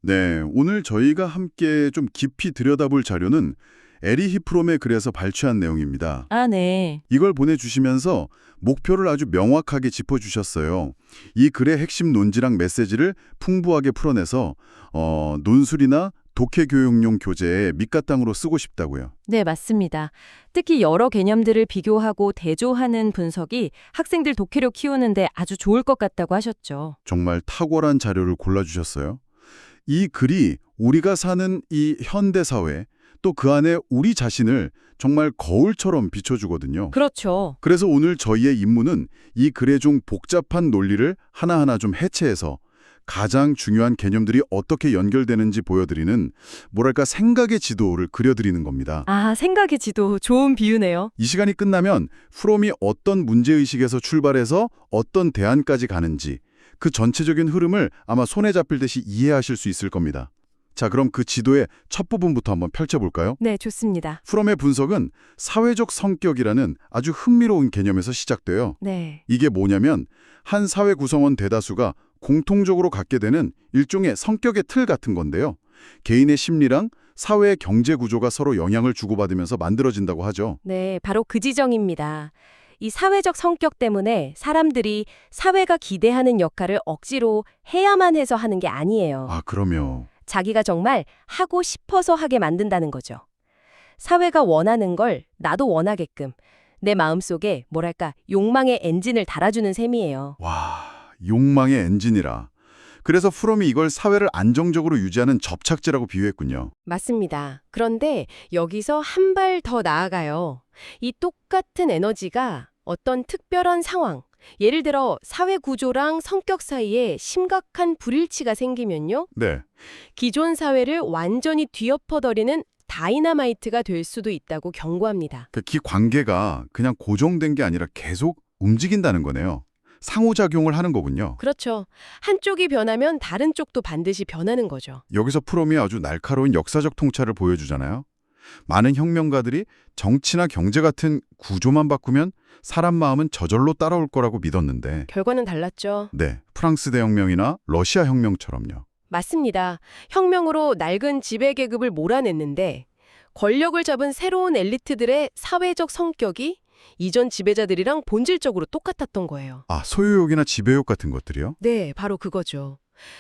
네, 오늘 저희가 함께 좀 깊이 들여다볼 자료는 에리히 프롬의 글에서 발췌한 내용입니다. 아, 네. 이걸 보내주시면서 목표를 아주 명확하게 짚어주셨어요. 이 글의 핵심 논지랑 메시지를 풍부하게 풀어내서 논술이나 독해 교육용 교재에 밑바탕으로 쓰고 싶다고요. 네, 맞습니다. 특히 여러 개념들을 비교하고 대조하는 분석이 학생들 독해력 키우는데 아주 좋을 것 같다고 하셨죠. 정말 탁월한 자료를 골라주셨어요. 이 글이 우리가 사는 이 현대사회, 또 그 안에 우리 자신을 정말 거울처럼 비춰주거든요. 그렇죠. 그래서 오늘 저희의 임무는 이 글의 좀 복잡한 논리를 하나하나 좀 해체해서 가장 중요한 개념들이 어떻게 연결되는지 보여드리는 뭐랄까 생각의 지도를 그려드리는 겁니다. 아, 생각의 지도 좋은 비유네요. 이 시간이 끝나면 프롬이 어떤 문제의식에서 출발해서 어떤 대안까지 가는지 그 전체적인 흐름을 아마 손에 잡힐 듯이 이해하실 수 있을 겁니다. 자, 그럼 그 지도의 첫 부분부터 한번 펼쳐볼까요? 네, 좋습니다. 프롬의 분석은 사회적 성격이라는 아주 흥미로운 개념에서 시작돼요. 네. 이게 뭐냐면 한 사회 구성원 대다수가 공통적으로 갖게 되는 일종의 성격의 틀 같은 건데요. 개인의 심리랑 사회의 경제 구조가 서로 영향을 주고받으면서 만들어진다고 하죠. 네, 바로 그 지정입니다. 이 사회적 성격 때문에 사람들이 사회가 기대하는 역할을 억지로 해야만 해서 하는 게 아니에요. 아, 그럼요. 자기가 정말 하고 싶어서 하게 만든다는 거죠. 사회가 원하는 걸 나도 원하게끔 내 마음속에 뭐랄까 욕망의 엔진을 달아주는 셈이에요. 와, 욕망의 엔진이라. 그래서 프롬이 이걸 사회를 안정적으로 유지하는 접착제라고 비유했군요. 맞습니다. 그런데 여기서 한 발 더 나아가요. 이 똑같은 에너지가 어떤 특별한 상황, 예를 들어 사회 구조랑 성격 사이에 심각한 불일치가 생기면요. 네. 기존 사회를 완전히 뒤엎어버리는 다이나마이트가 될 수도 있다고 경고합니다. 그 관계가 그냥 고정된 게 아니라 계속 움직인다는 거네요. 상호작용을 하는 거군요. 그렇죠. 한쪽이 변하면 다른 쪽도 반드시 변하는 거죠. 여기서 프롬이 아주 날카로운 역사적 통찰을 보여주잖아요. 많은 혁명가들이 정치나 경제 같은 구조만 바꾸면 사람 마음은 저절로 따라올 거라고 믿었는데 결과는 달랐죠. 네, 프랑스 대혁명이나 러시아 혁명처럼요. 맞습니다. 혁명으로 낡은 지배계급을 몰아냈는데 권력을 잡은 새로운 엘리트들의 사회적 성격이 이전 지배자들이랑 본질적으로 똑같았던 거예요. 아, 소유욕이나 지배욕 같은 것들이요? 네, 바로 그거죠.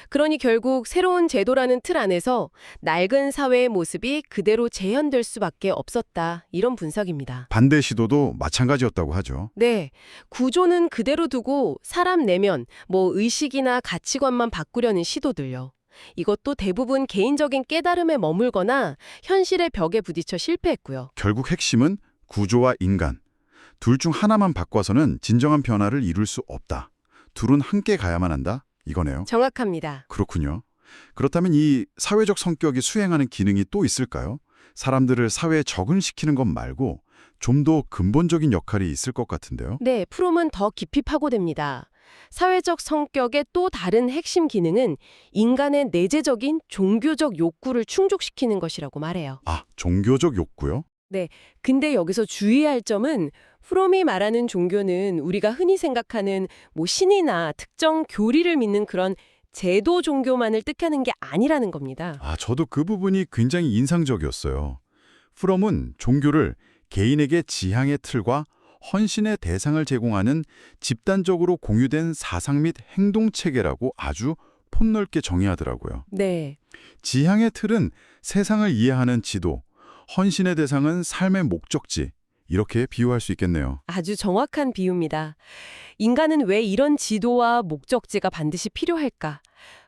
그러니 결국 새로운 제도라는 틀 안에서 낡은 사회의 모습이 그대로 재현될 수밖에 없었다. 이런 분석입니다. 반대 시도도 마찬가지였다고 하죠. 네, 구조는 그대로 두고 사람 내면 의식이나 가치관만 바꾸려는 시도들요. 이것도 대부분 개인적인 깨달음에 머물거나 현실의 벽에 부딪혀 실패했고요. 결국 핵심은 구조와 인간. 둘 중 하나만 바꿔서는 진정한 변화를 이룰 수 없다. 둘은 함께 가야만 한다. 이거네요. 정확합니다. 그렇군요. 그렇다면 이 사회적 성격이 수행하는 기능이 또 있을까요? 사람들을 사회에 적응시키는 것 말고 좀 더 근본적인 역할이 있을 것 같은데요. 네, 프롬은 더 깊이 파고듭니다. 사회적 성격의 또 다른 핵심 기능은 인간의 내재적인 종교적 욕구를 충족시키는 것이라고 말해요. 아, 종교적 욕구요? 근데 여기서 주의할 점은 프롬이 말하는 종교는 우리가 흔히 생각하는 신이나 특정 교리를 믿는 그런 제도 종교만을 뜻하는 게 아니라는 겁니다. 아, 저도 그 부분이 굉장히 인상적이었어요. 프롬은 종교를 개인에게 지향의 틀과 헌신의 대상을 제공하는 집단적으로 공유된 사상 및 행동 체계라고 아주 폭넓게 정의하더라고요. 네, 지향의 틀은 세상을 이해하는 지도, 헌신의 대상은 삶의 목적지, 이렇게 비유할 수 있겠네요. 아주 정확한 비유입니다. 인간은 왜 이런 지도와 목적지가 반드시 필요할까?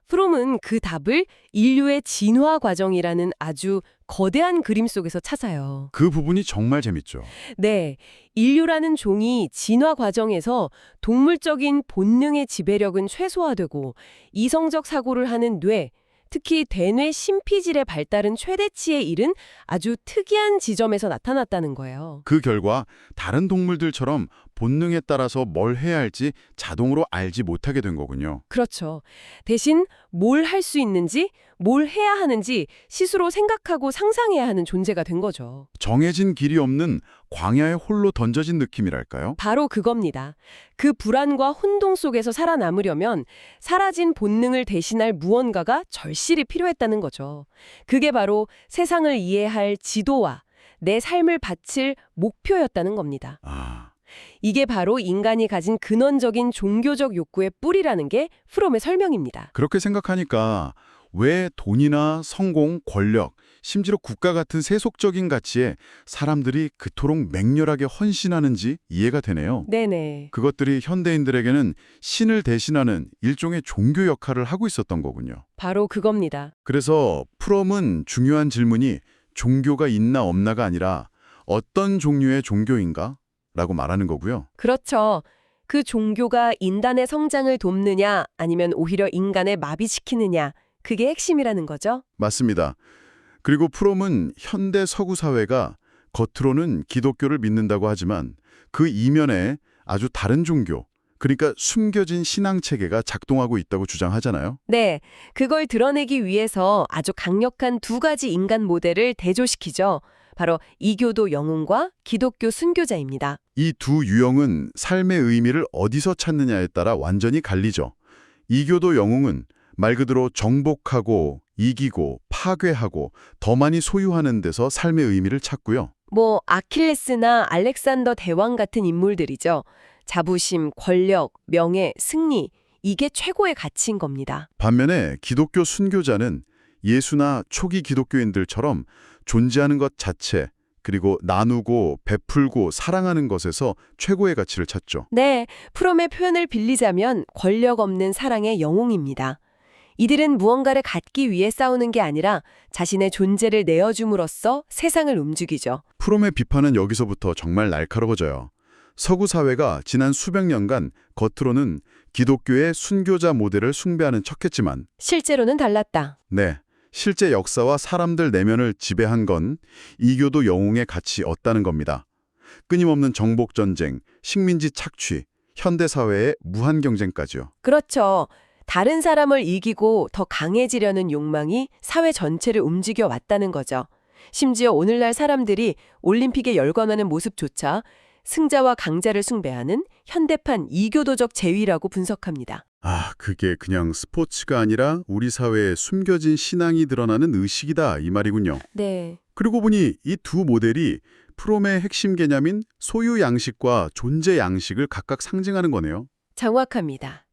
프롬은 그 답을 인류의 진화 과정이라는 아주 거대한 그림 속에서 찾아요. 그 부분이 정말 재밌죠. 네, 인류라는 종이 진화 과정에서 동물적인 본능의 지배력은 최소화되고 이성적 사고를 하는 뇌, 특히 대뇌 심피질의 발달은 최대치에 이른 아주 특이한 지점에서 나타났다는 거예요. 그 결과 다른 동물들처럼 본능에 따라서 뭘 해야 할지 자동으로 알지 못하게 된 거군요. 그렇죠. 대신 뭘 할 수 있는지, 뭘 해야 하는지 스스로 생각하고 상상해야 하는 존재가 된 거죠. 정해진 길이 없는 광야에 홀로 던져진 느낌이랄까요? 바로 그겁니다. 그 불안과 혼동 속에서 살아남으려면 사라진 본능을 대신할 무언가가 절실히 필요했다는 거죠. 그게 바로 세상을 이해할 지도와 내 삶을 바칠 목표였다는 겁니다. 아, 이게 바로 인간이 가진 근원적인 종교적 욕구의 뿌리라는 게 프롬의 설명입니다. 그렇게 생각하니까 왜 돈이나 성공, 권력, 심지어 국가 같은 세속적인 가치에 사람들이 그토록 맹렬하게 헌신하는지 이해가 되네요. 네네. 그것들이 현대인들에게는 신을 대신하는 일종의 종교 역할을 하고 있었던 거군요. 바로 그겁니다. 그래서 프롬은 중요한 질문이 종교가 있나 없나가 아니라 어떤 종류의 종교인가? 라고 말하는 거고요. 그렇죠. 그 종교가 인간의 성장을 돕느냐 아니면 오히려 인간을 마비시키느냐 그게 핵심이라는 거죠. 맞습니다. 그리고 프롬은 현대 서구 사회가 겉으로는 기독교를 믿는다고 하지만 그 이면에 아주 다른 종교, 그러니까 숨겨진 신앙 체계가 작동하고 있다고 주장하잖아요. 네, 그걸 드러내기 위해서 아주 강력한 두 가지 인간 모델을 대조시키죠. 바로 이교도 영웅과 기독교 순교자입니다. 이 두 유형은 삶의 의미를 어디서 찾느냐에 따라 완전히 갈리죠. 이교도 영웅은 말 그대로 정복하고 이기고 파괴하고 더 많이 소유하는 데서 삶의 의미를 찾고요. 뭐 아킬레스나 알렉산더 대왕 같은 인물들이죠. 자부심, 권력, 명예, 승리 이게 최고의 가치인 겁니다. 반면에 기독교 순교자는 예수나 초기 기독교인들처럼 존재하는 것 자체, 그리고 나누고 베풀고 사랑하는 것에서 최고의 가치를 찾죠. 네, 프롬의 표현을 빌리자면 권력 없는 사랑의 영웅입니다. 이들은 무언가를 갖기 위해 싸우는 게 아니라 자신의 존재를 내어줌으로써 세상을 움직이죠. 프롬의 비판은 여기서부터 정말 날카로워져요. 서구 사회가 지난 수백 년간 겉으로는 기독교의 순교자 모델을 숭배하는 척했지만 실제로는 달랐다. 네, 실제 역사와 사람들 내면을 지배한 건 이교도 영웅의 가치였다는 겁니다. 끊임없는 정복전쟁, 식민지 착취, 현대사회의 무한 경쟁까지요. 그렇죠. 다른 사람을 이기고 더 강해지려는 욕망이 사회 전체를 움직여 왔다는 거죠. 심지어 오늘날 사람들이 올림픽에 열광하는 모습조차 승자와 강자를 숭배하는 현대판 이교도적 재위라고 분석합니다. 아, 그게 그냥 스포츠가 아니라 우리 사회에 숨겨진 신앙이 드러나는 의식이다 이 말이군요. 네. 그리고 보니 이 두 모델이 프롬의 핵심 개념인 소유 양식과 존재 양식을 각각 상징하는 거네요. 정확합니다.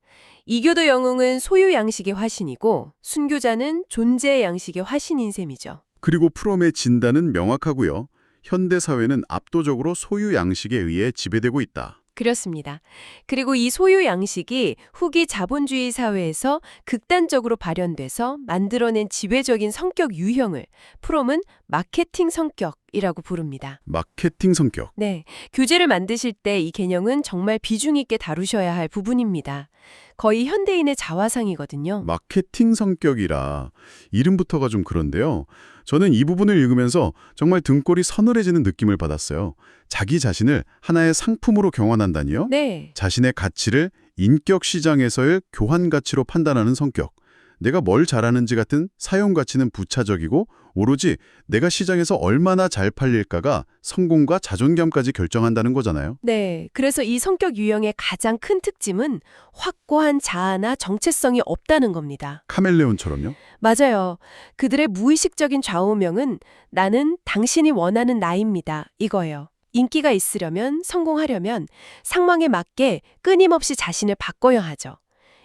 이교도 영웅은 소유 양식의 화신이고 순교자는 존재 양식의 화신인 셈이죠. 그리고 프롬의 진단은 명확하고요. 현대 사회는 압도적으로 소유 양식에 의해 지배되고 있다. 그렇습니다. 그리고 이 소유 양식이 후기 자본주의 사회에서 극단적으로 발현돼서 만들어낸 지배적인 성격 유형을 프롬은 마케팅 성격이라고 부릅니다. 마케팅 성격. 네, 교재를 만드실 때 이 개념은 정말 비중 있게 다루셔야 할 부분입니다. 거의 현대인의 자화상이거든요. 마케팅 성격이라 이름부터가 좀 그런데요. 저는 이 부분을 읽으면서 정말 등골이 서늘해지는 느낌을 받았어요. 자기 자신을 하나의 상품으로 경환한다니요? 네. 자신의 가치를 인격 시장에서의 교환 가치로 판단하는 성격. 내가 뭘 잘하는지 같은 사용 가치는 부차적이고 오로지 내가 시장에서 얼마나 잘 팔릴까가 성공과 자존감까지 결정한다는 거잖아요. 네, 그래서 이 성격 유형의 가장 큰 특징은 확고한 자아나 정체성이 없다는 겁니다. 카멜레온처럼요? 맞아요. 그들의 무의식적인 좌우명은 나는 당신이 원하는 나입니다. 이거예요. 인기가 있으려면, 성공하려면 상황에 맞게 끊임없이 자신을 바꿔야 하죠.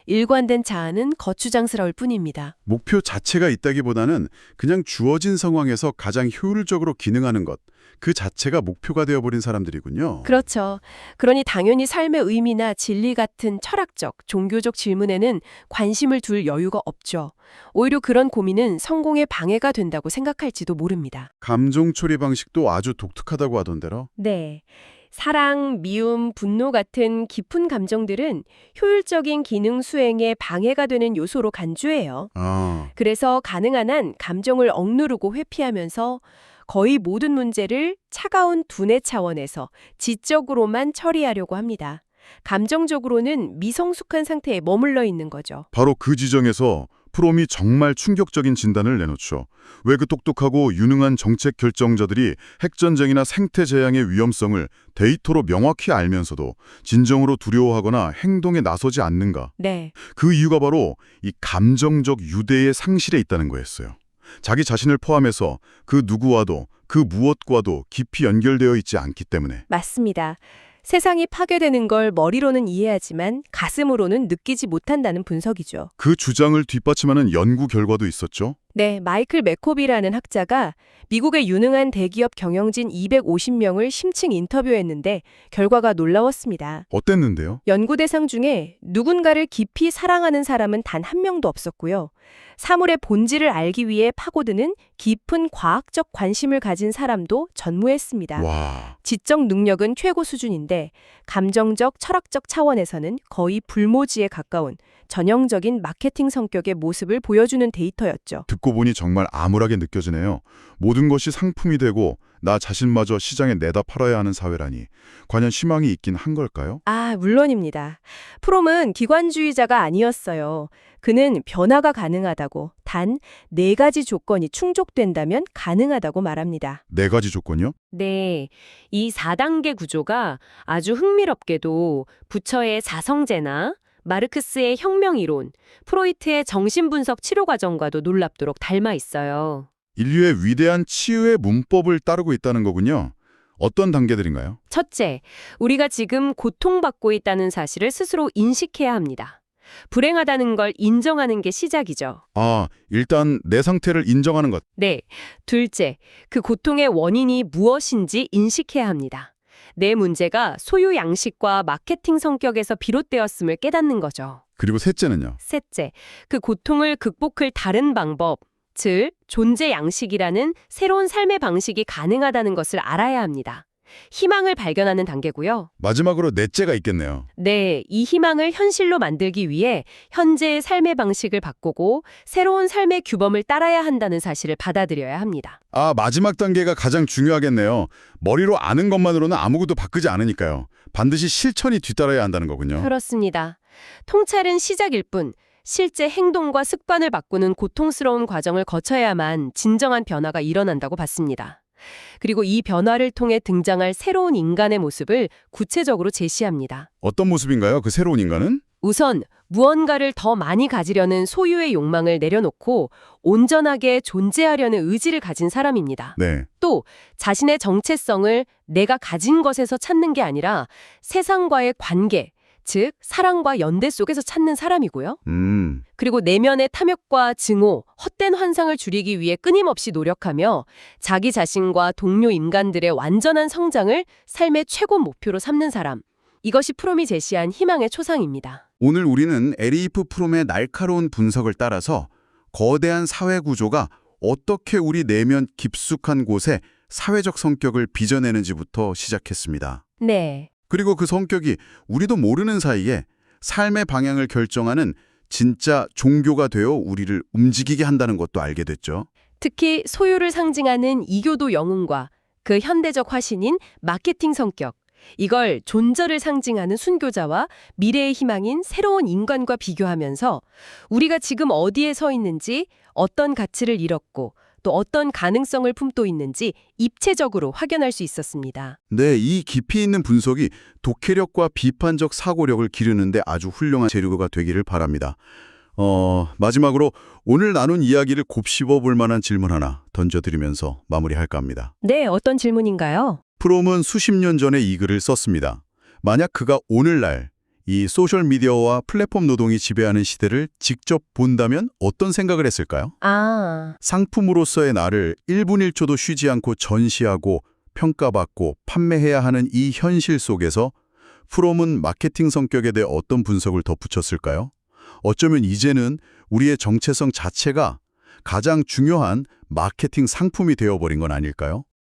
일관된 자아는 거추장스러울 뿐입니다. 목표 자체가 있다기보다는 그냥 주어진 상황에서 가장 효율적으로 기능하는 것, 그 자체가 목표가 되어버린 사람들이군요. 그렇죠. 그러니 당연히 삶의 의미나 진리 같은 철학적, 종교적 질문에는 관심을 둘 여유가 없죠. 오히려 그런 고민은 성공에 방해가 된다고 생각할지도 모릅니다. 감정 처리 방식도 아주 독특하다고 하던데요. 네. 사랑, 미움, 분노 같은 깊은 감정들은 효율적인 기능 수행에 방해가 되는 요소로 간주해요. 아, 그래서 가능한 한 감정을 억누르고 회피하면서 거의 모든 문제를 차가운 두뇌 차원에서 지적으로만 처리하려고 합니다. 감정적으로는 미성숙한 상태에 머물러 있는 거죠. 바로 그 지점에서 프롬이 정말 충격적인 진단을 내놓죠. 왜 그 똑똑하고 유능한 정책 결정자들이 핵전쟁이나 생태 재앙의 위험성을 데이터로 명확히 알면서도 진정으로 두려워하거나 행동에 나서지 않는가? 네. 그 이유가 바로 이 감정적 유대의 상실에 있다는 거였어요. 자기 자신을 포함해서 그 누구와도 그 무엇과도 깊이 연결되어 있지 않기 때문에. 맞습니다. 세상이 파괴되는 걸 머리로는 이해하지만 가슴으로는 느끼지 못한다는 분석이죠. 그 주장을 뒷받침하는 연구 결과도 있었죠. 네, 마이클 맥코비라는 학자가 미국의 유능한 대기업 경영진 250명을 심층 인터뷰했는데 결과가 놀라웠습니다. 어땠는데요? 연구 대상 중에 누군가를 깊이 사랑하는 사람은 단 한 명도 없었고요. 사물의 본질을 알기 위해 파고드는 깊은 과학적 관심을 가진 사람도 전무했습니다. 와, 지적 능력은 최고 수준인데 감정적, 철학적 차원에서는 거의 불모지에 가까운 전형적인 마케팅 성격의 모습을 보여주는 데이터였죠. 듣고 보니 정말 암울하게 느껴지네요. 모든 것이 상품이 되고 나 자신마저 시장에 내다 팔아야 하는 사회라니. 과연 희망이 있긴 한 걸까요? 아, 물론입니다. 프롬은 기관주의자가 아니었어요. 그는 변화가 가능하다고, 단 4가지 조건이 충족된다면 가능하다고 말합니다. 4가지 조건이요? 네, 이 4단계 구조가 아주 흥미롭게도 부처의 사성제나 마르크스의 혁명이론, 프로이트의 정신분석 치료 과정과도 놀랍도록 닮아 있어요. 인류의 위대한 치유의 문법을 따르고 있다는 거군요. 어떤 단계들인가요? 첫째, 우리가 지금 고통받고 있다는 사실을 스스로 인식해야 합니다. 불행하다는 걸 인정하는 게 시작이죠. 아, 일단 내 상태를 인정하는 것. 네, 둘째, 그 고통의 원인이 무엇인지 인식해야 합니다. 내 문제가 소유 양식과 마케팅 성격에서 비롯되었음을 깨닫는 거죠. 그리고 셋째는요? 셋째, 그 고통을 극복할 다른 방법, 즉 존재 양식이라는 새로운 삶의 방식이 가능하다는 것을 알아야 합니다. 희망을 발견하는 단계고요. 마지막으로 넷째가 있겠네요. 네, 이 희망을 현실로 만들기 위해 현재의 삶의 방식을 바꾸고 새로운 삶의 규범을 따라야 한다는 사실을 받아들여야 합니다. 아, 마지막 단계가 가장 중요하겠네요. 머리로 아는 것만으로는 아무것도 바꾸지 않으니까요. 반드시 실천이 뒤따라야 한다는 거군요. 그렇습니다. 통찰은 시작일 뿐 실제 행동과 습관을 바꾸는 고통스러운 과정을 거쳐야만 진정한 변화가 일어난다고 봤습니다. 그리고 이 변화를 통해 등장할 새로운 인간의 모습을 구체적으로 제시합니다. 어떤 모습인가요? 그 새로운 인간은? 우선 무언가를 더 많이 가지려는 소유의 욕망을 내려놓고 온전하게 존재하려는 의지를 가진 사람입니다. 네. 또 자신의 정체성을 내가 가진 것에서 찾는 게 아니라 세상과의 관계, 즉 사랑과 연대 속에서 찾는 사람이고요. 그리고 내면의 탐욕과 증오, 헛된 환상을 줄이기 위해 끊임없이 노력하며 자기 자신과 동료 인간들의 완전한 성장을 삶의 최고 목표로 삼는 사람. 이것이 프롬이 제시한 희망의 초상입니다. 오늘 우리는 에리프 프롬의 날카로운 분석을 따라서 거대한 사회 구조가 어떻게 우리 내면 깊숙한 곳에 사회적 성격을 빚어내는지부터 시작했습니다. 네. 그리고 그 성격이 우리도 모르는 사이에 삶의 방향을 결정하는 진짜 종교가 되어 우리를 움직이게 한다는 것도 알게 됐죠. 특히 소유를 상징하는 이교도 영웅과 그 현대적 화신인 마케팅 성격, 이걸 존재를 상징하는 순교자와 미래의 희망인 새로운 인간과 비교하면서 우리가 지금 어디에 서 있는지, 어떤 가치를 잃었고 또 어떤 가능성을 품고 있는지 입체적으로 확인할 수 있었습니다. 네, 이 깊이 있는 분석이 독해력과 비판적 사고력을 기르는데 아주 훌륭한 재료가 되기를 바랍니다. 마지막으로 오늘 나눈 이야기를 곱씹어 볼 만한 질문 하나 던져드리면서 마무리할까 합니다. 네, 어떤 질문인가요? 프롬은 수십 년 전에 이 글을 썼습니다. 만약 그가 오늘날 이 소셜미디어와 플랫폼 노동이 지배하는 시대를 직접 본다면 어떤 생각을 했을까요? 상품으로서의 나를 1분 1초도 쉬지 않고 전시하고 평가받고 판매해야 하는 이 현실 속에서 프롬은 마케팅 성격에 대해 어떤 분석을 덧붙였을까요? 어쩌면 이제는 우리의 정체성 자체가 가장 중요한 마케팅 상품이 되어버린 건 아닐까요?